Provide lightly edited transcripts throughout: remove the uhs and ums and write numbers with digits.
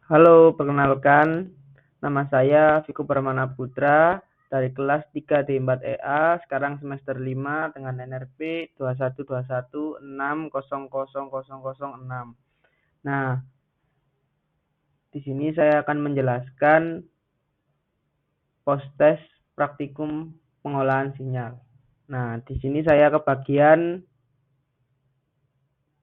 Halo, perkenalkan, nama saya Viko Permana Putra dari kelas 3D4EA, sekarang semester 5 dengan NRP 2121600006. Nah, di sini saya akan menjelaskan post-test praktikum pengolahan sinyal. Nah, di sini saya kebagian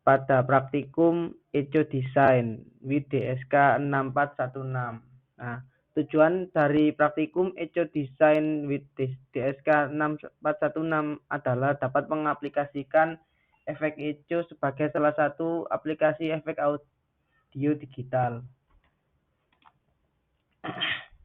pada praktikum Eco Design with DSK 6416. Nah, tujuan dari praktikum Eco Design with DSK 6416 adalah dapat mengaplikasikan efek eco sebagai salah satu aplikasi efek audio digital.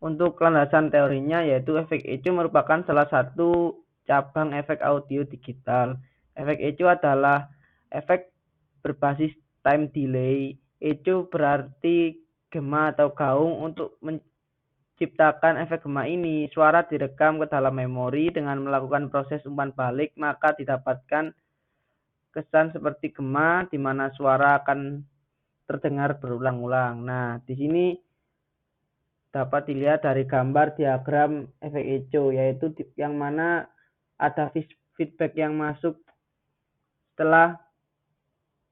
Untuk landasan teorinya yaitu efek eco merupakan salah satu cabang efek audio digital. Efek eco adalah efek berbasis time delay. Eco berarti gema atau gaung. Untuk menciptakan efek gema ini, suara direkam ke dalam memori dengan melakukan proses umpan balik, maka didapatkan kesan seperti gema di mana suara akan terdengar berulang-ulang. Nah, di sini dapat dilihat dari gambar diagram efek eco, yaitu yang mana ada feedback yang masuk setelah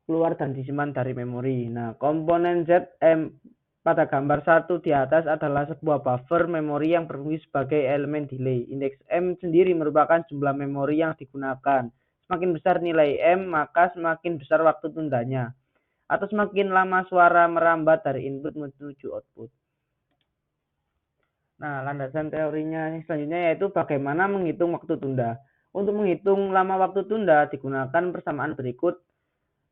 keluar dan disimpan dari memori. Nah, komponen ZM pada gambar 1 di atas adalah sebuah buffer memori yang berfungsi sebagai elemen delay. Indeks M sendiri merupakan jumlah memori yang digunakan. Semakin besar nilai M, maka semakin besar waktu tundanya, atau semakin lama suara merambat dari input menuju output. Nah, landasan teorinya selanjutnya yaitu bagaimana menghitung waktu tunda. Untuk menghitung lama waktu tunda digunakan persamaan berikut,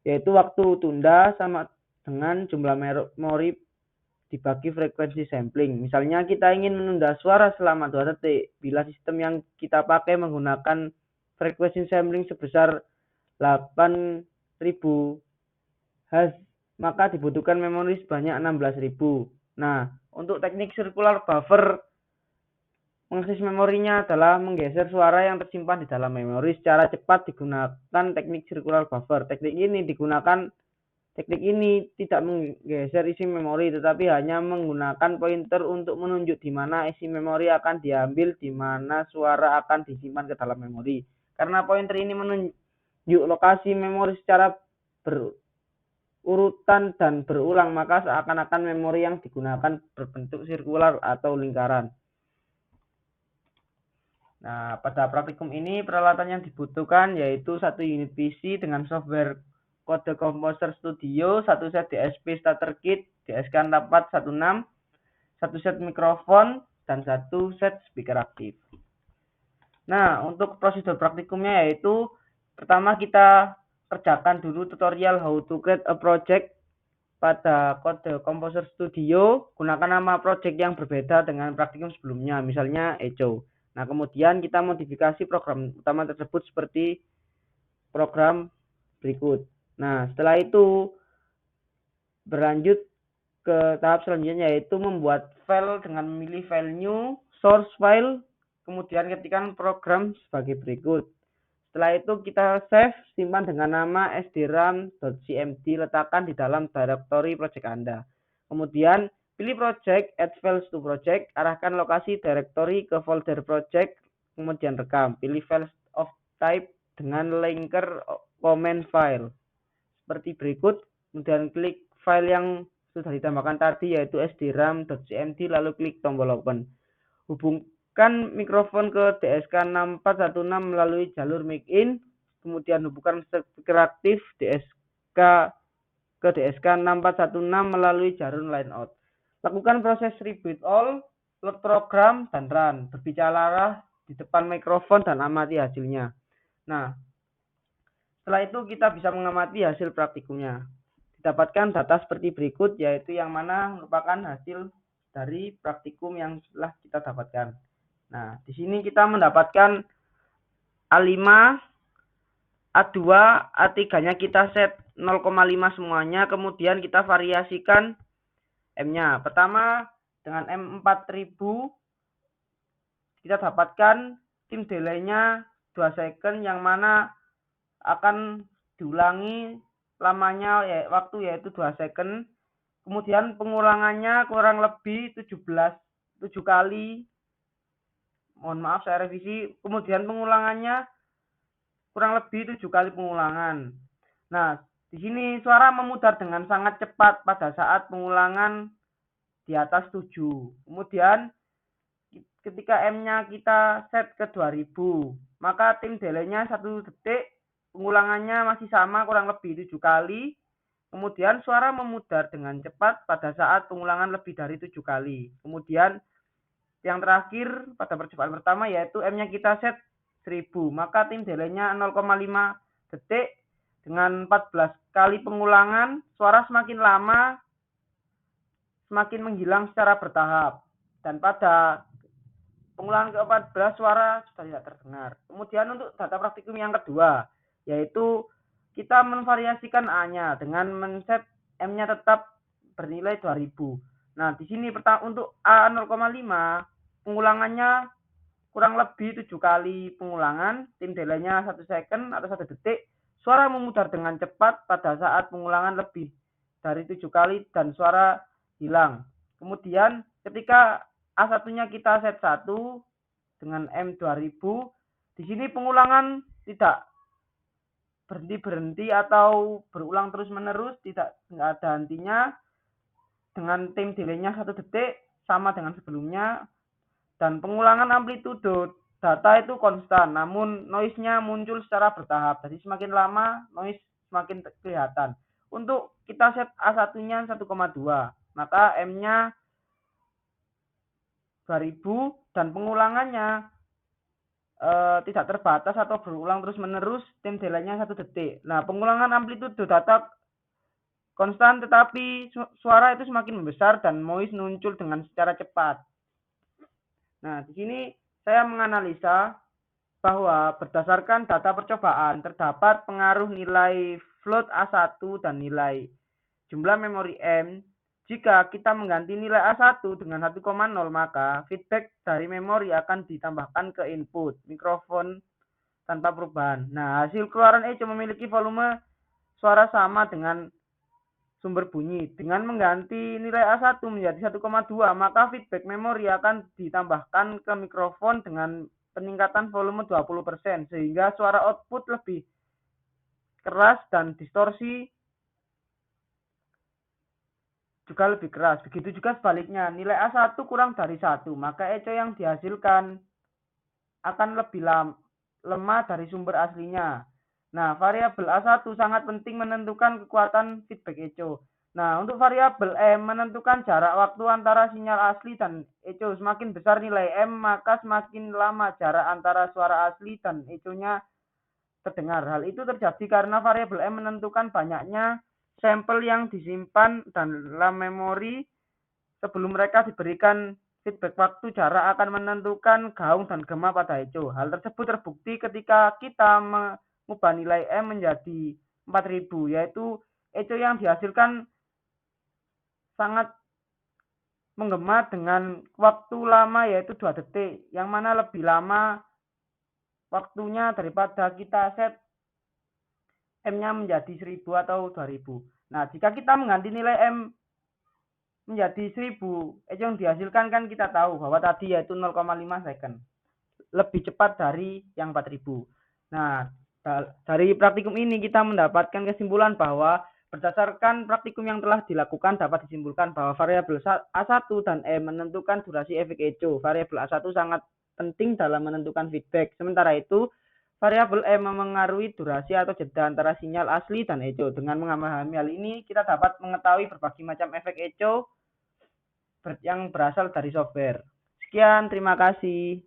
yaitu waktu tunda sama dengan jumlah memori dibagi frekuensi sampling. Misalnya kita ingin menunda suara selama 2 detik. Bila sistem yang kita pakai menggunakan frekuensi sampling sebesar 8.000 Hz, maka dibutuhkan memori sebanyak 16.000. Nah, untuk teknik circular buffer mengakses memorinya adalah menggeser suara yang tersimpan di dalam memori secara cepat digunakan teknik circular buffer. Teknik ini tidak menggeser isi memori, tetapi hanya menggunakan pointer untuk menunjuk di mana isi memori akan diambil, di mana suara akan disimpan ke dalam memori. Karena pointer ini menunjuk lokasi memori secara berurutan dan berulang, maka seakan-akan memori yang digunakan berbentuk sirkular atau lingkaran. Nah, pada praktikum ini peralatan yang dibutuhkan yaitu 1 unit PC dengan software Code Composer Studio, 1 set DSP Starter Kit DSK 6416, 1 set mikrofon, dan 1 set speaker aktif. Nah, untuk prosedur praktikumnya yaitu pertama kita kerjakan dulu tutorial how to create a project pada Code Composer Studio. Gunakan nama project yang berbeda dengan praktikum sebelumnya, misalnya Eco. Nah, kemudian kita modifikasi program utama tersebut seperti program berikut. Nah, setelah itu berlanjut ke tahap selanjutnya yaitu membuat file dengan memilih file new, source file, kemudian ketikkan program sebagai berikut. Setelah itu kita save, simpan dengan nama sdram.cmd, letakkan di dalam directory project Anda. Kemudian pilih project, add files to project, arahkan lokasi directory ke folder project, kemudian rekam. Pilih files of type dengan linker comment file seperti berikut, kemudian klik file yang sudah ditambahkan tadi yaitu sdram.cmd, lalu klik tombol open. Hubungkan mikrofon ke DSK 6416 melalui jalur mic in, kemudian hubungkan speaker aktif DSK ke DSK 6416 melalui jalur line out. Lakukan proses reboot all, load program, dan run. Berbicara di depan mikrofon dan amati hasilnya. Nah, setelah itu kita bisa mengamati hasil praktikumnya. Didapatkan data seperti berikut, yaitu yang mana merupakan hasil dari praktikum yang telah kita dapatkan. Nah, di sini kita mendapatkan A5, A2, A3-nya kita set 0,5 semuanya, kemudian kita variasikan M-nya. Pertama, dengan M4000 kita dapatkan tim delay-nya 2 second, yang mana akan diulangi lamanya waktu yaitu 2 second. Kemudian pengulangannya kurang lebih 7 kali. Mohon maaf saya revisi. Kemudian pengulangannya kurang lebih 7 kali pengulangan. Nah, di sini suara memudar dengan sangat cepat pada saat pengulangan di atas 7. Kemudian ketika M-nya kita set ke 2000, maka tim delay-nya 1 detik, pengulangannya masih sama kurang lebih 7 kali. Kemudian suara memudar dengan cepat pada saat pengulangan lebih dari 7 kali. Kemudian yang terakhir pada percobaan pertama yaitu M-nya kita set 1000, maka tim delay-nya 0,5 detik dengan 14 kali pengulangan, suara semakin lama semakin menghilang secara bertahap. Dan pada pengulangan ke-14 suara sudah tidak terdengar. Kemudian untuk data praktikum yang kedua, yaitu kita menvariasikan A-nya dengan men-set M-nya tetap bernilai 2000. Nah, di sini untuk A 0,5 pengulangannya kurang lebih 7 kali pengulangan, tim delay-nya 1 second atau 1 detik. Suara memudar dengan cepat pada saat pengulangan lebih dari 7 kali dan suara hilang. Kemudian ketika A1-nya kita set 1 dengan M 2000, di sini pengulangan tidak berhenti atau berulang terus-menerus, enggak ada hentinya, dengan tim delay-nya 1 detik sama dengan sebelumnya, dan pengulangan amplitudo data itu konstan, namun noise-nya muncul secara bertahap. Jadi semakin lama noise semakin kelihatan. Untuk kita set A1-nya 1,2, maka M-nya 2000 dan pengulangannya tidak terbatas atau berulang terus-menerus, tim delay-nya 1 detik. Nah, pengulangan amplitudo data konstan, tetapi suara itu semakin membesar dan noise muncul dengan secara cepat. Nah, di sini saya menganalisa bahwa berdasarkan data percobaan terdapat pengaruh nilai float A1 dan nilai jumlah memori M. Jika kita mengganti nilai A1 dengan 1,0, maka feedback dari memori akan ditambahkan ke input mikrofon tanpa perubahan. Nah, hasil keluaran ECO memiliki volume suara sama dengan sumber bunyi. Dengan mengganti nilai A1 menjadi 1,2, maka feedback memori akan ditambahkan ke mikrofon dengan peningkatan volume 20%, sehingga suara output lebih keras dan distorsi juga lebih keras. Begitu juga sebaliknya, nilai A1 kurang dari 1, maka eco yang dihasilkan akan lebih lemah dari sumber aslinya. Nah, variabel A1 sangat penting menentukan kekuatan feedback eco. Nah, untuk variabel M menentukan jarak waktu antara sinyal asli dan eco. Semakin besar nilai M, maka semakin lama jarak antara suara asli dan eco-nya terdengar. Hal itu terjadi karena variabel M menentukan banyaknya sampel yang disimpan dalam memori sebelum mereka diberikan feedback waktu. Jarak akan menentukan gaung dan gema pada eco. Hal tersebut terbukti ketika kita mengubah nilai M menjadi 4000, yaitu eco yang dihasilkan sangat menggema dengan waktu lama yaitu 2 detik, yang mana lebih lama waktunya daripada kita set M-nya menjadi 1000 atau 2000. Nah, jika kita mengganti nilai M menjadi 1000, yang dihasilkan kan kita tahu bahwa tadi yaitu 0,5 second. Lebih cepat dari yang 4000. Nah, dari praktikum ini kita mendapatkan kesimpulan bahwa berdasarkan praktikum yang telah dilakukan dapat disimpulkan bahwa variabel A1 dan M menentukan durasi efek eco. Variabel A1 sangat penting dalam menentukan feedback. Sementara itu, variabel M memengaruhi durasi atau jeda antara sinyal asli dan eco. Dengan memahami hal ini, kita dapat mengetahui berbagai macam efek eco yang berasal dari software. Sekian, terima kasih.